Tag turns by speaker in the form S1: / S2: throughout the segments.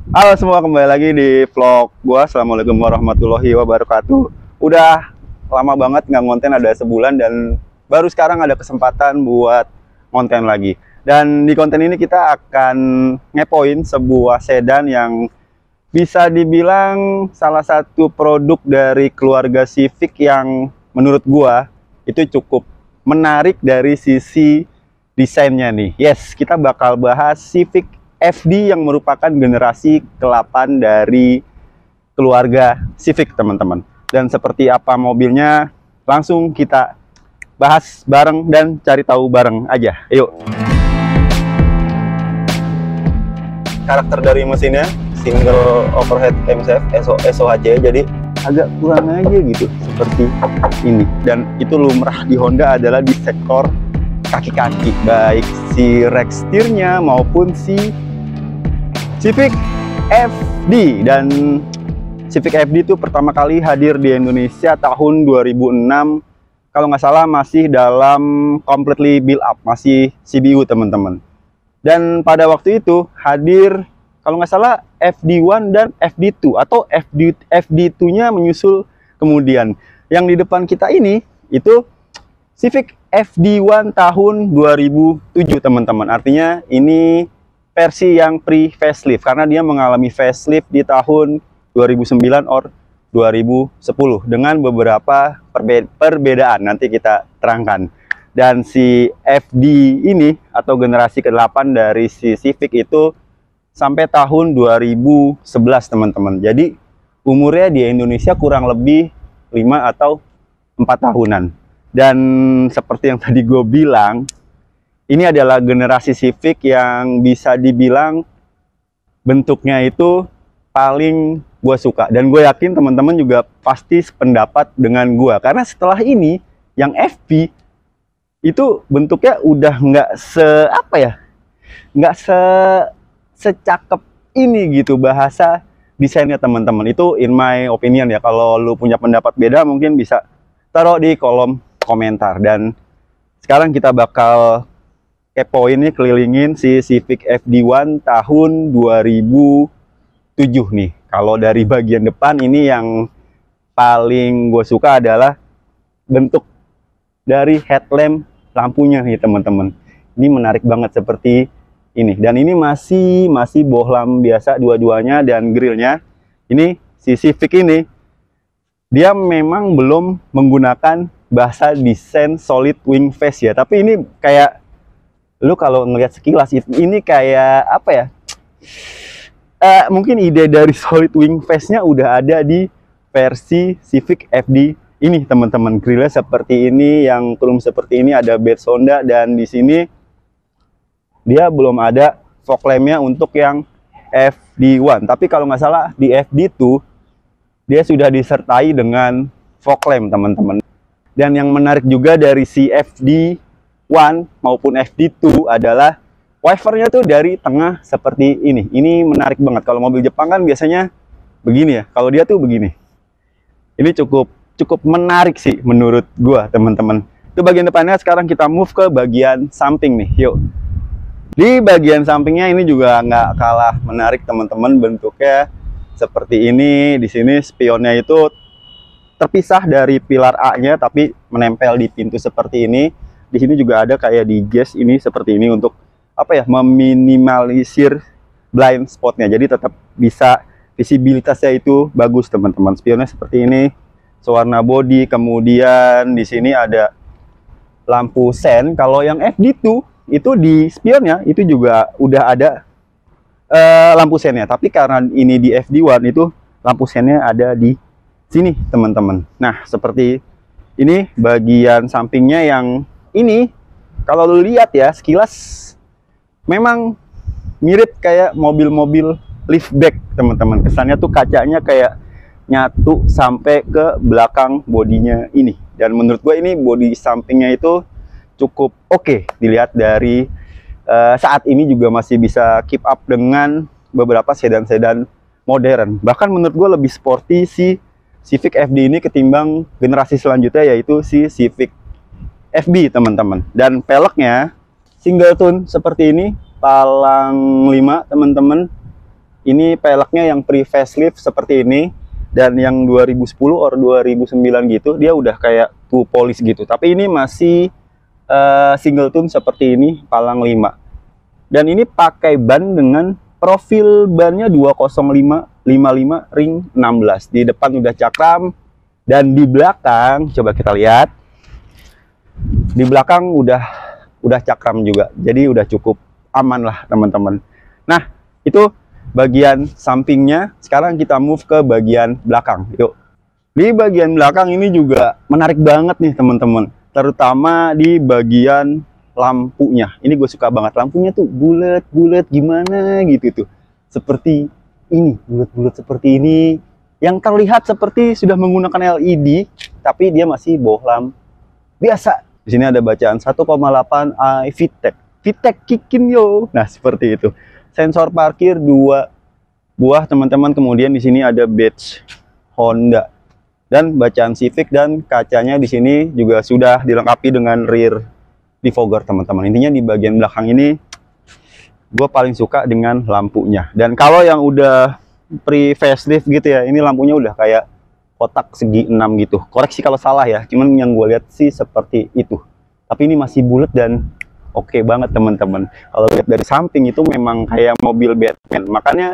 S1: Halo semua, kembali lagi di vlog gua. Assalamualaikum warahmatullahi wabarakatuh. Udah lama banget nggak konten, ada sebulan, dan baru sekarang ada kesempatan buat konten lagi. Dan di konten ini kita akan ngepoin sebuah sedan yang bisa dibilang salah satu produk dari keluarga Civic yang menurut gua itu cukup menarik dari sisi desainnya nih. Yes, kita bakal bahas Civic FD yang merupakan generasi ke-8 dari keluarga Civic, teman-teman. Dan seperti apa mobilnya, langsung kita bahas bareng dan cari tahu bareng aja. Yuk. Karakter dari mesinnya single overhead camshaft SOHC, jadi agak kurang aja gitu seperti ini. Dan itu lumrah di Honda adalah di sektor kaki-kaki, baik si rack setirnya maupun si Civic FD. Dan Civic FD itu pertama kali hadir di Indonesia tahun 2006, kalau nggak salah masih dalam completely build up, masih CBU, teman-teman. Dan pada waktu itu hadir kalau nggak salah FD1 dan FD2, atau FD2-nya menyusul kemudian. Yang di depan kita ini itu Civic FD1 tahun 2007, teman-teman. Artinya ini versi yang pre-facelift, karena dia mengalami facelift di tahun 2009 or 2010 dengan beberapa perbedaan, nanti kita terangkan. Dan si FD ini atau generasi ke-8 dari si Civic itu sampai tahun 2011, teman-teman. Jadi umurnya di Indonesia kurang lebih 5 atau 4 tahunan. Dan seperti yang tadi gue bilang, ini adalah generasi Civic yang bisa dibilang bentuknya itu paling gue suka. Dan gue yakin teman-teman juga pasti sependapat dengan gue. Karena setelah ini, yang FB itu bentuknya udah nggak secakep ini gitu bahasa desainnya, teman-teman. Itu in my opinion ya. Kalau lu punya pendapat beda mungkin bisa taruh di kolom komentar. Dan sekarang kita bakal kepoin nih, kelilingin si Civic FD1 tahun 2007 nih. Kalau dari bagian depan ini yang paling gue suka adalah bentuk dari headlamp lampunya nih, teman-teman. Ini menarik banget seperti ini. Dan ini masih bohlam biasa dua-duanya. Dan grillnya ini si Civic ini dia memang belum menggunakan bahasa desain solid wing face ya. Tapi ini kayak lu kalau ngelihat sekilas ini kayak apa ya, mungkin ide dari solid wing face-nya udah ada di versi Civic FD ini, teman-teman. Grillnya seperti ini, yang chrome seperti ini, ada badge Honda. Dan di sini dia belum ada fog lamp-nya untuk yang FD1. Tapi kalau nggak salah di FD2 dia sudah disertai dengan fog lamp, teman-teman. Dan yang menarik juga dari si FD1 maupun FD2 adalah wipernya tuh dari tengah seperti ini. Ini menarik banget. Kalau mobil Jepang kan biasanya begini ya. Kalau dia tuh begini. Ini cukup menarik sih menurut gua, teman-teman. Itu bagian depannya. Sekarang kita move ke bagian samping nih. Yuk. Di bagian sampingnya ini juga nggak kalah menarik, teman-teman. Bentuknya seperti ini. Di sini spionnya itu terpisah dari pilar A-nya, tapi menempel di pintu seperti ini. Di sini juga ada kayak di gas ini seperti ini untuk apa ya, meminimalisir blind spotnya. Jadi tetap bisa visibilitasnya itu bagus, teman-teman. Spionnya seperti ini, sewarna body. Kemudian di sini ada lampu sen. Kalau yang FD2 itu di spionnya itu juga udah ada lampu sennya. Tapi karena ini di FD1 itu lampu sennya ada di sini, teman-teman. Nah, seperti ini bagian sampingnya. Yang ini kalau lu lihat ya sekilas memang mirip kayak mobil-mobil liftback, teman-teman. Kesannya tuh kacanya kayak nyatu sampai ke belakang bodinya ini. Dan menurut gue ini bodi sampingnya itu cukup oke dilihat dari saat ini, juga masih bisa keep up dengan beberapa sedan-sedan modern. Bahkan menurut gue lebih sporty si Civic FD ini ketimbang generasi selanjutnya, yaitu si Civic FB, teman-teman. Dan peleknya single tone seperti ini, palang 5, teman-teman. ini peleknya yang pre-facelift seperti ini, dan yang 2010 or 2009 gitu dia udah kayak full polish gitu. Tapi ini masih single tune seperti ini, palang 5. Dan ini pakai ban dengan profil bannya 205/55 ring 16. Di depan udah cakram, dan di belakang coba kita lihat. Di belakang udah cakram juga. Jadi udah cukup aman lah teman-teman. Nah, itu bagian sampingnya. Sekarang kita move ke bagian belakang. Yuk. Di bagian belakang ini juga menarik banget nih teman-teman. Terutama di bagian lampunya. Ini gue suka banget. Lampunya tuh bulat-bulat gimana gitu tuh. Seperti ini, bulat-bulat seperti ini. Yang terlihat seperti sudah menggunakan LED, tapi dia masih bohlam biasa. Di sini ada bacaan 1,8 i VTEC. VTEC kikin yo. Nah, seperti itu. Sensor parkir 2 buah teman-teman. Kemudian di sini ada badge Honda dan bacaan Civic, dan kacanya di sini juga sudah dilengkapi dengan rear defogger teman-teman. Intinya di bagian belakang ini gue paling suka dengan lampunya. Dan kalau yang udah pre facelift gitu ya, ini lampunya udah kayak kotak segi 6 gitu. Koreksi kalau salah ya, cuman yang gue lihat sih seperti itu. Tapi ini masih bulat dan oke banget teman-teman. Kalau lihat dari samping itu memang kayak mobil Batman. Makanya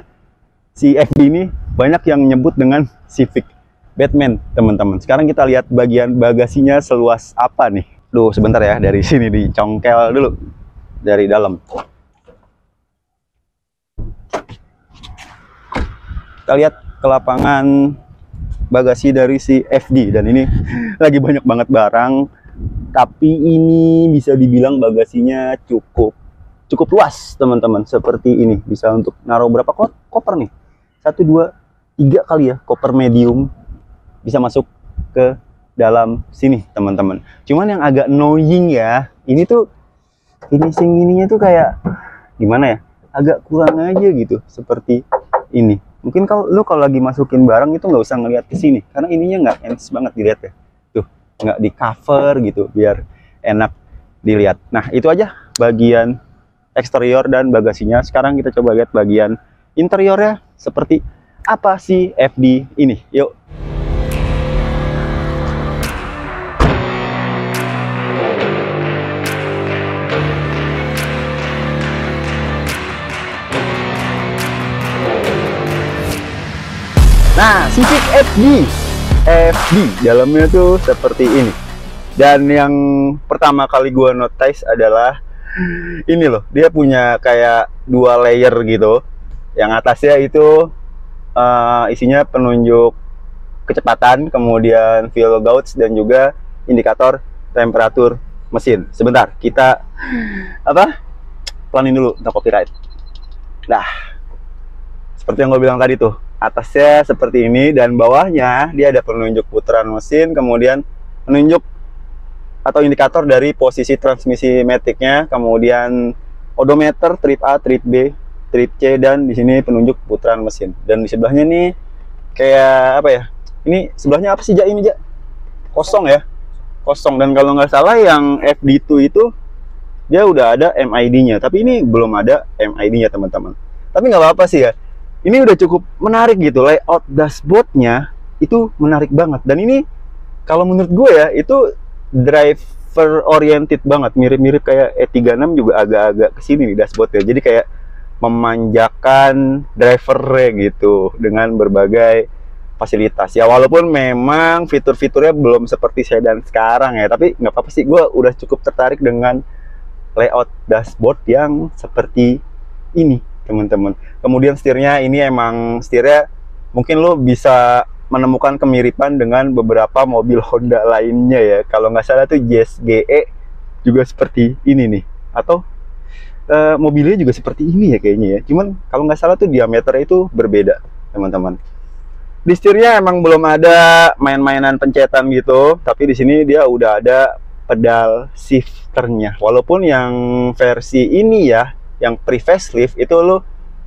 S1: si FD ini banyak yang nyebut dengan Civic Batman teman-teman. Sekarang kita lihat bagian bagasinya seluas apa nih. Duh, sebentar ya, dari sini dicongkel dulu dari dalam. Kita lihat ke lapangan bagasi dari si FD, dan ini lagi banyak banget barang. Tapi ini bisa dibilang bagasinya cukup luas teman-teman. Seperti ini, bisa untuk naruh berapa koper nih? 1, 2, 3 kali ya, koper medium bisa masuk ke dalam sini teman-teman. Cuman yang agak annoying ya, ini tuh finishing ininya tuh kayak gimana ya, agak kurang aja gitu seperti ini. Mungkin kalau lagi masukin barang itu nggak usah ngeliat ke sini, karena ininya nggak enak banget dilihat ya. Tuh, nggak di cover gitu biar enak dilihat. Nah, itu aja bagian eksterior dan bagasinya. Sekarang kita coba lihat bagian interiornya seperti apa sih FD ini. Yuk. Nah, Civic FD dalamnya tuh seperti ini. Dan yang pertama kali gua notice adalah ini loh, dia punya kayak 2 layer gitu. Yang atasnya itu isinya penunjuk kecepatan, kemudian fuel gauge, dan juga indikator temperatur mesin. Sebentar, kita pelanin dulu untuk copyright. Nah, seperti yang gue bilang tadi tuh, atasnya seperti ini, dan bawahnya dia ada penunjuk putaran mesin, kemudian penunjuk atau indikator dari posisi transmisi maticnya, kemudian odometer trip A, trip B, trip C, dan di sini penunjuk putaran mesin. Dan di sebelahnya nih kayak apa ya? Ini sebelahnya apa sih, Jak? Ini, Jak? Kosong ya? Kosong. Dan kalau nggak salah yang FD2 itu dia udah ada MID-nya, tapi ini belum ada MID-nya teman-teman. Tapi nggak apa-apa sih ya. Ini udah cukup menarik gitu, layout dashboardnya itu menarik banget. Dan ini kalau menurut gue ya, itu driver oriented banget, mirip-mirip kayak E36 juga agak-agak kesini nih dashboardnya. Jadi kayak memanjakan drivernya gitu dengan berbagai fasilitas. Ya walaupun memang fitur-fiturnya belum seperti sedan sekarang ya, tapi nggak apa-apa sih, gue udah cukup tertarik dengan layout dashboard yang seperti ini teman-teman. Kemudian setirnya ini emang setirnya mungkin lo bisa menemukan kemiripan dengan beberapa mobil Honda lainnya ya. Kalau nggak salah tuh Jazz GE juga seperti ini nih, atau mobilnya juga seperti ini ya kayaknya ya. Cuman kalau nggak salah tuh diameternya itu berbeda teman-teman. Di setirnya emang belum ada main-mainan pencetan gitu, tapi di sini dia udah ada pedal shifternya. Walaupun yang versi ini ya, yang pre-facelift itu lo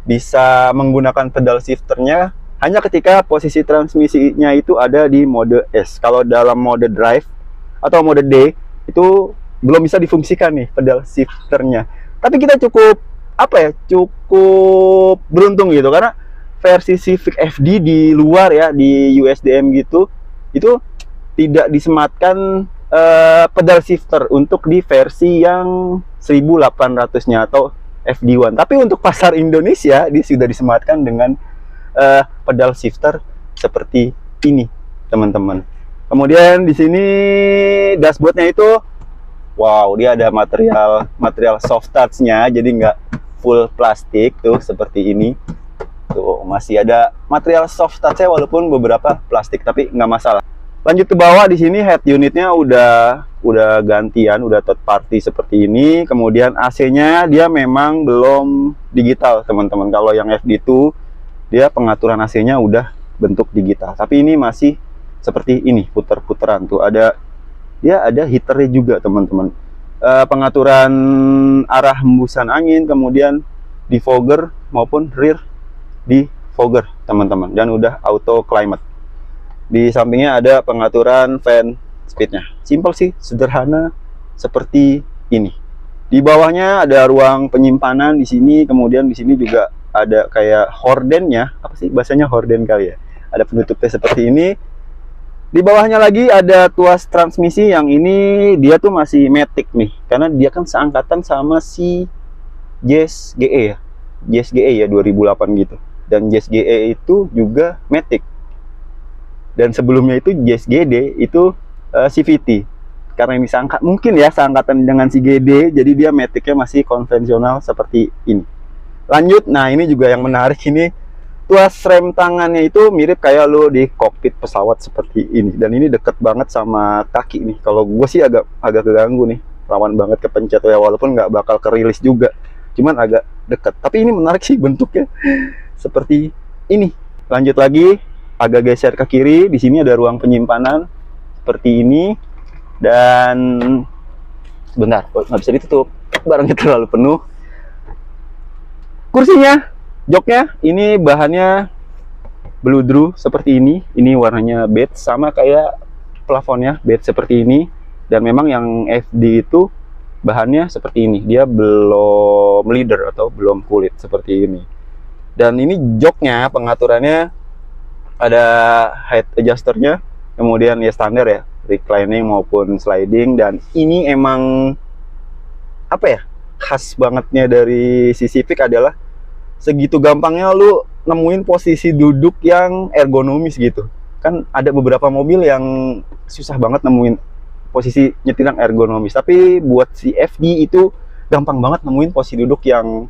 S1: bisa menggunakan pedal shifternya hanya ketika posisi transmisinya itu ada di mode S. Kalau dalam mode drive atau mode D itu belum bisa difungsikan nih pedal shifternya. Tapi kita cukup cukup beruntung gitu, karena versi Civic FD di luar ya, di USDM gitu, itu tidak disematkan pedal shifter untuk di versi yang 1800-nya atau FD1. Tapi untuk pasar Indonesia dia sudah disematkan dengan pedal shifter seperti ini, teman-teman. Kemudian di sini dashboardnya itu, wow, dia ada material soft touch-nya, jadi nggak full plastik tuh seperti ini. Tuh masih ada material soft touch-nya walaupun beberapa plastik, tapi nggak masalah. Lanjut ke bawah, di sini head unitnya udah gantian, udah third party seperti ini. Kemudian AC-nya dia memang belum digital, teman-teman. Kalau yang FD2 dia pengaturan AC-nya udah bentuk digital, tapi ini masih seperti ini, puter-puteran tuh. Ada heaternya juga, teman-teman. Pengaturan arah hembusan angin, kemudian defogger maupun rear defogger, teman-teman, dan udah auto climate. Di sampingnya ada pengaturan fan speednya. Simple sih, sederhana seperti ini. Di bawahnya ada ruang penyimpanan di sini, kemudian di sini juga ada kayak hordennya. Apa sih bahasanya, horden kali ya? Ada penutupnya seperti ini. Di bawahnya lagi ada tuas transmisi, yang ini dia tuh masih matic nih, karena dia kan seangkatan sama si Jazz GE ya. Jazz GE ya 2008 gitu. Dan Jazz GE itu juga matic. Dan sebelumnya itu Jazz GD itu CVT. Karena ini mungkin ya seangkatan dengan si GD, jadi dia maticnya masih konvensional seperti ini. Lanjut, nah ini juga yang menarik, ini tuas rem tangannya itu mirip kayak lo di kokpit pesawat seperti ini. Dan ini deket banget sama kaki nih. Kalau gue sih agak keganggu nih, rawan banget kepencet ya, walaupun nggak bakal kerilis juga, cuman agak deket. Tapi ini menarik sih bentuknya seperti ini. Lanjut lagi, agak geser ke kiri, di sini ada ruang penyimpanan seperti ini. Dan sebentar, nggak bisa ditutup, barangnya terlalu penuh. Kursinya, joknya, ini bahannya bludru seperti ini. Ini warnanya beige, sama kayak plafonnya beige seperti ini. Dan memang yang FD itu bahannya seperti ini, dia belum leather atau belum kulit seperti ini. Dan ini joknya, pengaturannya ada height adjusternya, kemudian ya standar ya, reclining maupun sliding. Dan ini emang apa ya, khas bangetnya dari si Civic adalah segitu gampangnya lu nemuin posisi duduk yang ergonomis gitu. Kan ada beberapa mobil yang susah banget nemuin posisi nyetir yang ergonomis, tapi buat si FD itu gampang banget nemuin posisi duduk yang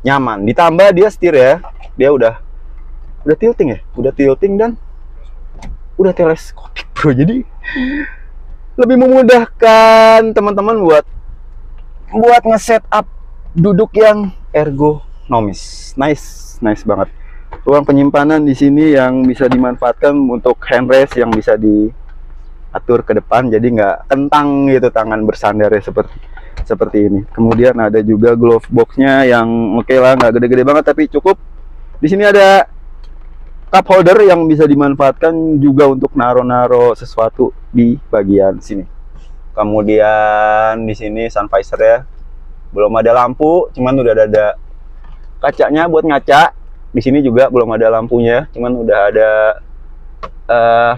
S1: nyaman. Ditambah dia setir ya, dia udah tilting ya, udah tilting dan udah teleskopik bro. Jadi lebih memudahkan teman-teman buat nge-setup duduk yang ergonomis. Nice banget. Ruang penyimpanan di sini yang bisa dimanfaatkan untuk handrest yang bisa diatur ke depan, jadi nggak kentang gitu tangan bersandarnya seperti ini. Kemudian ada juga glove boxnya yang oke lah, nggak gede-gede banget tapi cukup. Di sini ada cup holder yang bisa dimanfaatkan juga untuk naro sesuatu di bagian sini. Kemudian di sini sun visor ya, belum ada lampu, cuman udah ada kacanya buat ngaca. Di sini juga belum ada lampunya, cuman udah ada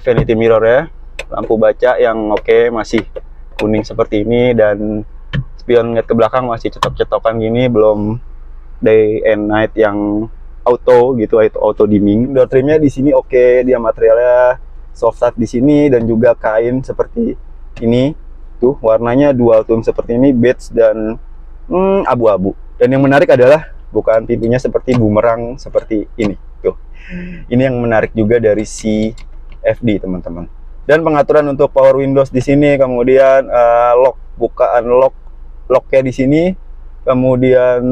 S1: vanity mirror ya, lampu baca yang oke, masih kuning seperti ini. Dan spion lihat ke belakang masih cetok-cetokan gini, belum day and night yang auto gitu, itu auto dimming. Door trimnya di sini oke, dia materialnya soft touch di sini dan juga kain seperti ini. Tuh warnanya dual tone seperti ini, beige dan abu-abu. Dan yang menarik adalah bukaan pintunya seperti bumerang seperti ini. Tuh. Ini yang menarik juga dari si FD, teman-teman. Dan pengaturan untuk power windows di sini, kemudian bukaan locknya di sini, kemudian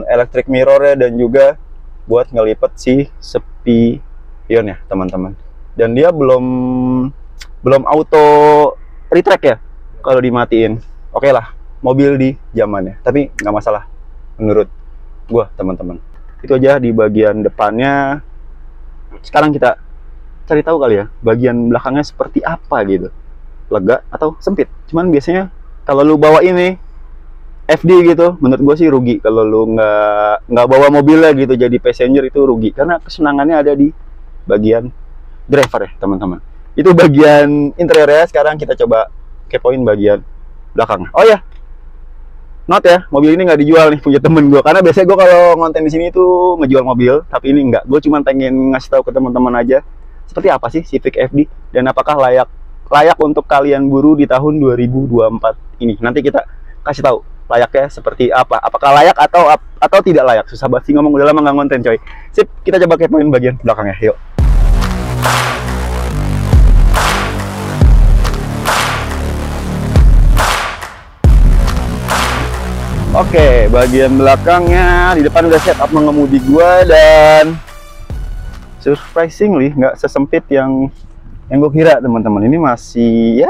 S1: electric mirror ya, dan juga buat ngelipet si spion ya, teman-teman. Dan dia belum auto retract ya kalau dimatiin. Oke lah, mobil di zamannya, tapi nggak masalah menurut gua, teman-teman. Itu aja di bagian depannya. Sekarang kita cari tahu kali ya bagian belakangnya seperti apa gitu, lega atau sempit. Cuman biasanya kalau lu bawa ini FD gitu, menurut gue sih rugi kalau lu nggak bawa mobilnya gitu jadi passenger, itu rugi karena kesenangannya ada di bagian driver ya teman-teman. Itu bagian interiornya. Sekarang kita coba kepoin bagian belakang. Oh ya, not ya, mobil ini nggak dijual nih, punya temen gue. Karena biasanya gue kalau ngonten di sini tuh ngejual mobil, tapi ini nggak. Gue cuma pengen ngasih tahu ke teman-teman aja seperti apa sih Civic FD dan apakah layak untuk kalian buru di tahun 2024 ini. Nanti kita kasih tahu layaknya seperti apa. Apakah layak atau tidak layak. Susah banget sih ngomong, udah lama nggak ngonten coy. Sip, kita coba kepoin bagian belakangnya. Yuk. Oke, bagian belakangnya di depan udah setup mengemudi gua, dan surprisingly nggak sesempit yang gue kira teman-teman. Ini masih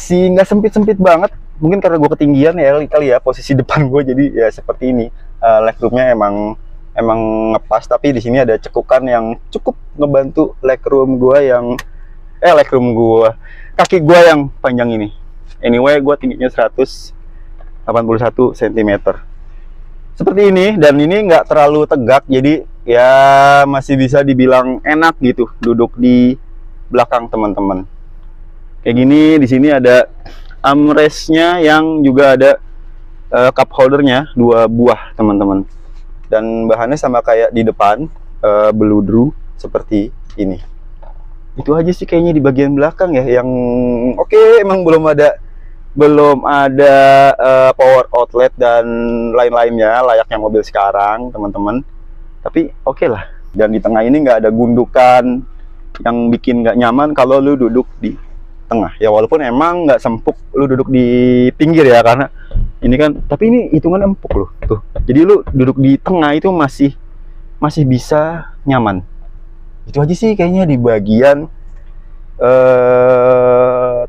S1: nggak sempit-sempit banget. Mungkin karena gue ketinggian ya kali ya posisi depan gue, jadi ya seperti ini. Legroomnya emang ngepas, tapi di sini ada cekukan yang cukup ngebantu legroom kaki gue yang panjang ini. Anyway, gue tingginya 181 cm seperti ini, dan ini nggak terlalu tegak, jadi ya masih bisa dibilang enak gitu duduk di belakang teman-teman. Kayak gini. Di sini ada armrestnya yang juga ada cup holdernya 2 buah teman-teman, dan bahannya sama kayak di depan, beludru seperti ini. Itu aja sih kayaknya di bagian belakang ya yang oke. Emang belum ada power outlet dan lain-lainnya layaknya mobil sekarang teman-teman, tapi oke lah. Dan di tengah ini nggak ada gundukan yang bikin nggak nyaman kalau lu duduk di tengah ya, walaupun emang nggak sempuk lu duduk di pinggir ya, karena ini kan, tapi ini hitungan empuk loh tuh, jadi lu duduk di tengah itu masih bisa nyaman. Itu aja sih kayaknya di bagian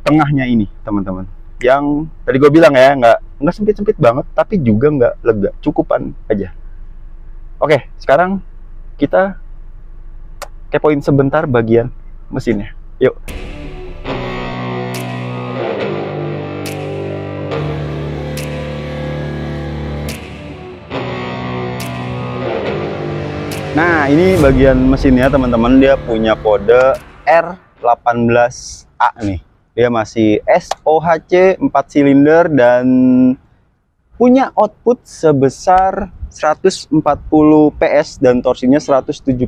S1: tengahnya ini teman-teman, yang tadi gue bilang ya, nggak sempit-sempit banget, tapi juga nggak lega, cukupan aja. Oke, sekarang kita kepoin sebentar bagian mesinnya. Yuk. Nah, ini bagian mesinnya teman-teman. Dia punya kode R18A nih. Dia masih SOHC 4 silinder dan punya output sebesar 140 PS dan torsinya 177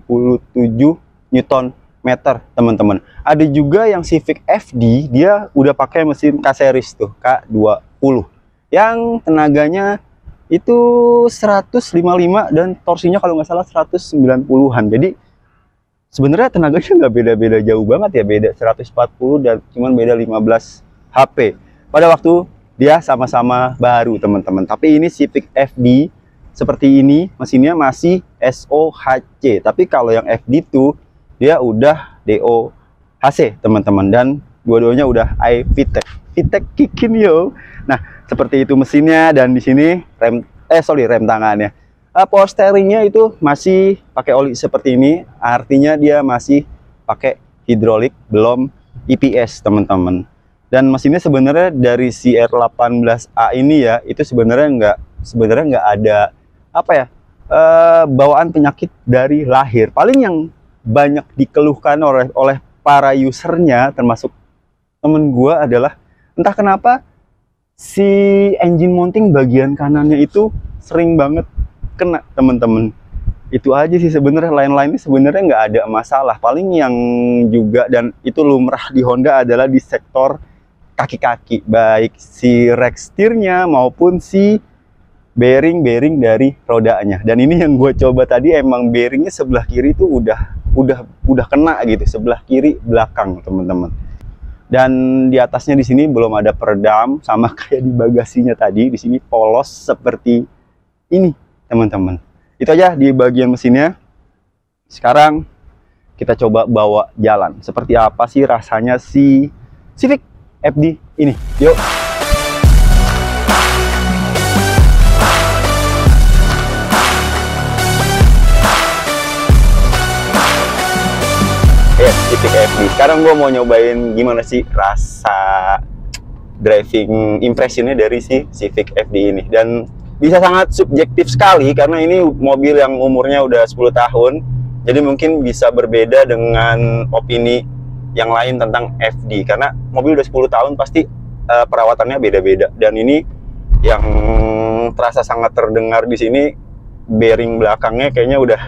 S1: Nm teman-teman. Ada juga yang Civic FD, dia udah pakai mesin K-series tuh, K20, yang tenaganya itu 155 dan torsinya kalau nggak salah 190-an. Jadi sebenarnya tenaganya nggak beda-beda jauh banget ya, beda 140 dan cuman beda 15 HP pada waktu dia sama-sama baru teman-teman. Tapi ini Civic FD seperti ini, mesinnya masih SOHC, tapi kalau yang FD tuh dia udah DOHC teman-teman, dan dua-duanya udah iVTEC kikin yo. Nah, seperti itu mesinnya, dan di sini rem tangannya. Power steeringnya itu masih pakai oli seperti ini, artinya dia masih pakai hidrolik, belum EPS teman-teman. Dan mesinnya sebenarnya dari CR18A ini ya, itu sebenarnya nggak ada apa ya, bawaan penyakit dari lahir. Paling yang banyak dikeluhkan oleh para usernya, termasuk temen gua, adalah entah kenapa si engine mounting bagian kanannya itu sering banget kena temen-temen. Itu aja sih sebenarnya, lain-lainnya sebenarnya nggak ada masalah. Paling yang juga, dan itu lumrah di Honda, adalah di sektor kaki-kaki, baik si rack steernya maupun si bearing dari rodanya. Dan ini yang gue coba tadi, emang bearingnya sebelah kiri itu udah kena gitu, sebelah kiri belakang teman-teman. Dan di atasnya di sini belum ada peredam, sama kayak di bagasinya tadi. Di sini polos seperti ini teman-teman. Itu aja di bagian mesinnya. Sekarang kita coba bawa jalan. Seperti apa sih rasanya si Civic FD ini? Yuk. Civic FD. Sekarang gue mau nyobain gimana sih rasa driving impressionnya dari si Civic FD ini. Dan bisa sangat subjektif sekali karena ini mobil yang umurnya udah 10 tahun, jadi mungkin bisa berbeda dengan opini yang lain tentang FD, karena mobil udah 10 tahun pasti perawatannya beda-beda. Dan ini yang terasa sangat terdengar di sini, bearing belakangnya kayaknya udah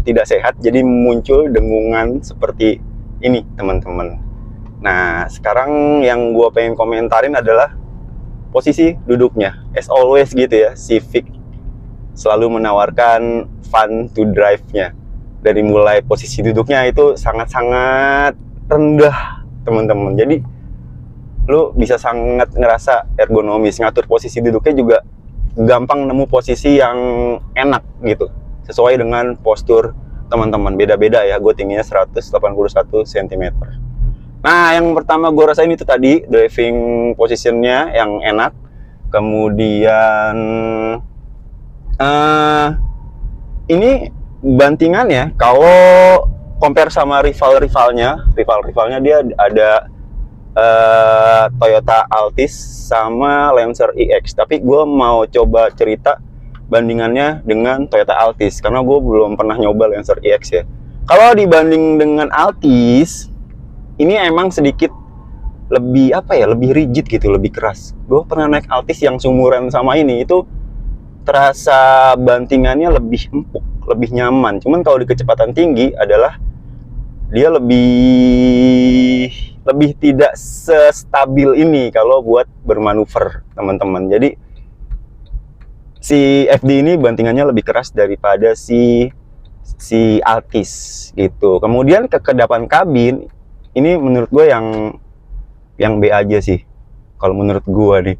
S1: tidak sehat, jadi muncul dengungan seperti ini teman-teman. Nah, sekarang yang gue pengen komentarin adalah posisi duduknya. As always gitu ya, Civic selalu menawarkan fun to drive-nya. Dari mulai posisi duduknya itu sangat-sangat rendah teman-teman. Jadi lu bisa sangat ngerasa ergonomis, ngatur posisi duduknya juga gampang nemu posisi yang enak gitu, sesuai dengan postur teman-teman. Beda-beda ya, gue tingginya 181 cm. Nah, yang pertama gue rasain itu tadi driving positionnya yang enak. Kemudian ini bantingannya kalau compare sama rival-rivalnya dia ada Toyota Altis sama Lancer EX. Tapi gue mau coba cerita bandingannya dengan Toyota Altis karena gue belum pernah nyoba Lancer EX ya. Kalau dibanding dengan Altis, ini emang sedikit lebih lebih rigid gitu, lebih keras. Gue pernah naik Altis yang sumuran sama ini, itu terasa bantingannya lebih empuk, lebih nyaman. Cuman kalau di kecepatan tinggi adalah dia lebih tidak sestabil ini kalau buat bermanuver teman-teman. Jadi si FD ini bantingannya lebih keras daripada si Altis gitu. Kemudian kekedapan kabin ini menurut gue yang B aja sih. Kalau menurut gue nih,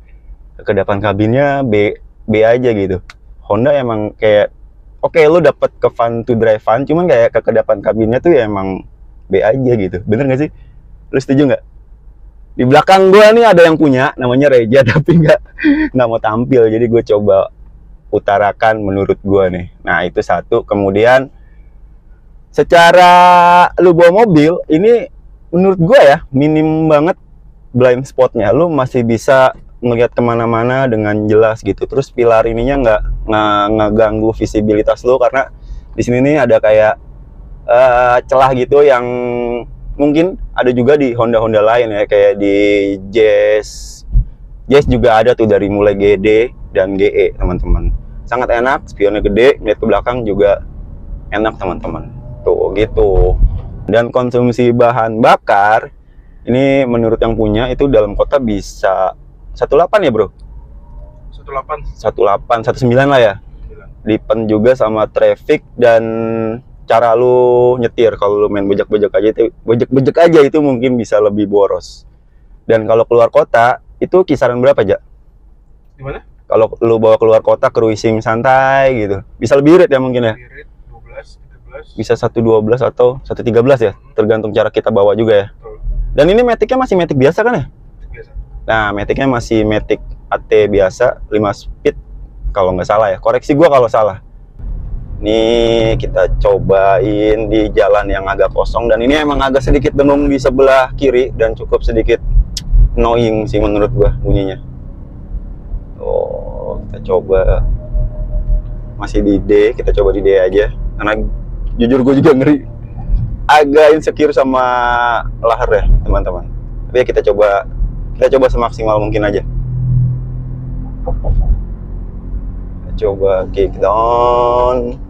S1: kekedapan kabinnya B aja gitu. Honda emang kayak oke, lu dapet ke fun to drive fun, cuman kayak kekedapan kabinnya tuh ya emang B aja gitu. Bener gak sih? Lu setuju nggak? Di belakang gue nih ada yang punya, namanya Reja, tapi nggak mau tampil. Jadi gue coba utarakan menurut gue nih. Nah, itu satu. Kemudian secara lu bawa mobil, ini menurut gue ya minim banget blind spotnya. Lu masih bisa ngelihat kemana-mana dengan jelas gitu. Terus pilar ininya nggak ganggu visibilitas lu, karena di sini nih ada kayak celah gitu yang mungkin ada juga di Honda lain ya, kayak di Jazz juga ada tuh, dari mulai GD dan GE teman-teman. Sangat enak, spionnya gede, lihat ke belakang juga enak teman-teman. Tuh gitu. Dan konsumsi bahan bakar ini menurut yang punya itu dalam kota bisa 18 ya bro? 18, 19 lah ya. Depend juga sama traffic dan cara lu nyetir. Kalau lu main bejek-bejek aja itu mungkin bisa lebih boros. Dan kalau keluar kota itu kisaran berapa aja?
S2: Gimana?
S1: Kalau lu bawa keluar kota cruising santai gitu, bisa lebih irit ya mungkin ya?
S2: Irit 12, 13.
S1: Bisa 112 atau 113 ya, tergantung cara kita bawa juga ya.
S2: Betul.
S1: Dan ini Matic-nya masih Matic biasa kan ya?
S2: Biasa.
S1: Nah, Matic-nya masih Matic AT biasa, 5 speed kalau nggak salah ya. Koreksi gua kalau salah. Nih kita cobain di jalan yang agak kosong, dan ini emang agak sedikit dengung di sebelah kiri dan cukup sedikit annoying sih menurut gua bunyinya. Oh, kita coba masih di D, kita coba di D aja karena jujur gue juga ngeri, agak insecure sama lahar ya teman-teman. Tapi ya kita coba semaksimal mungkin aja. Kita coba kick down.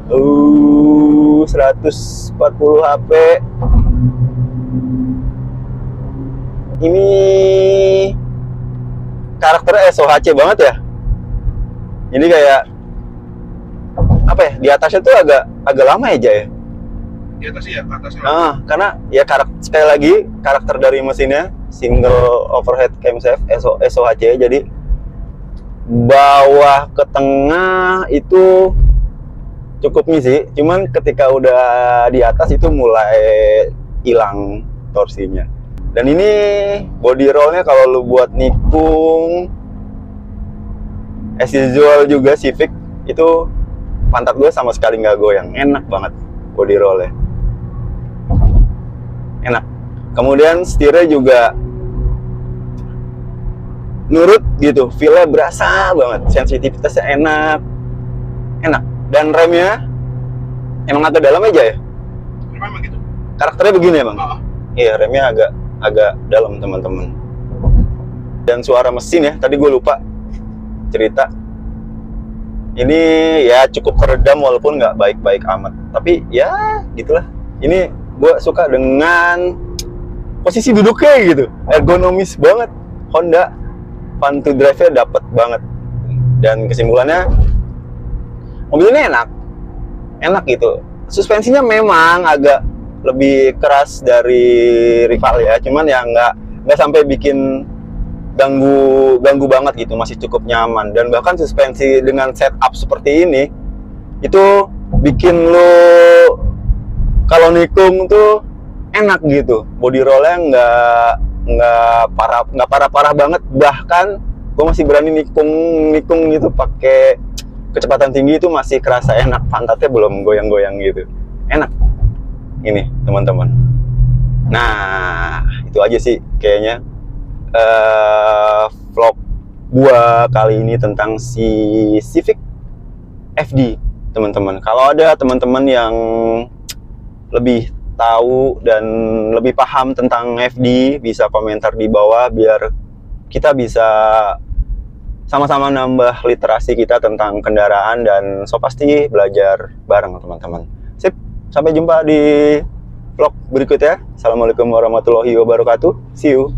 S1: 140 HP. Ini karakternya SOHC banget ya. Jadi kayak apa ya, di atasnya tuh agak lama aja ya.
S2: Di atas ya, ke atasnya.
S1: Karena ya sekali lagi karakter dari mesinnya single overhead camshaft SOHC, jadi bawah ke tengah itu cukup ngisi. Cuman ketika udah di atas itu mulai hilang torsinya. Dan ini body rollnya kalau lu buat nikung, as usual juga Civic itu pantat gue sama sekali nggak goyang, enak banget body rollnya, enak. Kemudian setirnya juga nurut gitu, feel-nya berasa banget, sensitivitasnya enak. Dan remnya emang agak dalam aja ya.
S2: Memang gitu.
S1: Karakternya begini ya bang.
S2: Ah,
S1: Iya, remnya agak dalam teman-teman. Dan suara mesin ya, tadi gue lupa cerita. Ini ya cukup teredam walaupun nggak baik-baik amat. Tapi ya gitulah. Ini gue suka dengan posisi duduknya gitu, ergonomis banget. Honda fun to drive-nya dapet banget. Dan kesimpulannya mobil ini enak gitu. Suspensinya memang agak lebih keras dari rival ya, cuman ya nggak sampai bikin ganggu banget gitu, masih cukup nyaman. Dan bahkan suspensi dengan setup seperti ini itu bikin lo kalau nikung tuh enak gitu. Body rollnya nggak parah banget, bahkan gue masih berani nikung gitu pakai kecepatan tinggi, itu masih kerasa enak, pantatnya belum goyang-goyang gitu, enak ini teman-teman. Nah itu aja sih kayaknya vlog gua kali ini tentang si Civic FD teman-teman. Kalau ada teman-teman yang lebih tahu dan lebih paham tentang FD, bisa komentar di bawah biar kita bisa sama-sama nambah literasi kita tentang kendaraan, dan so pasti belajar bareng teman-teman. Sip, sampai jumpa di vlog berikutnya. Assalamualaikum warahmatullahi wabarakatuh. See you.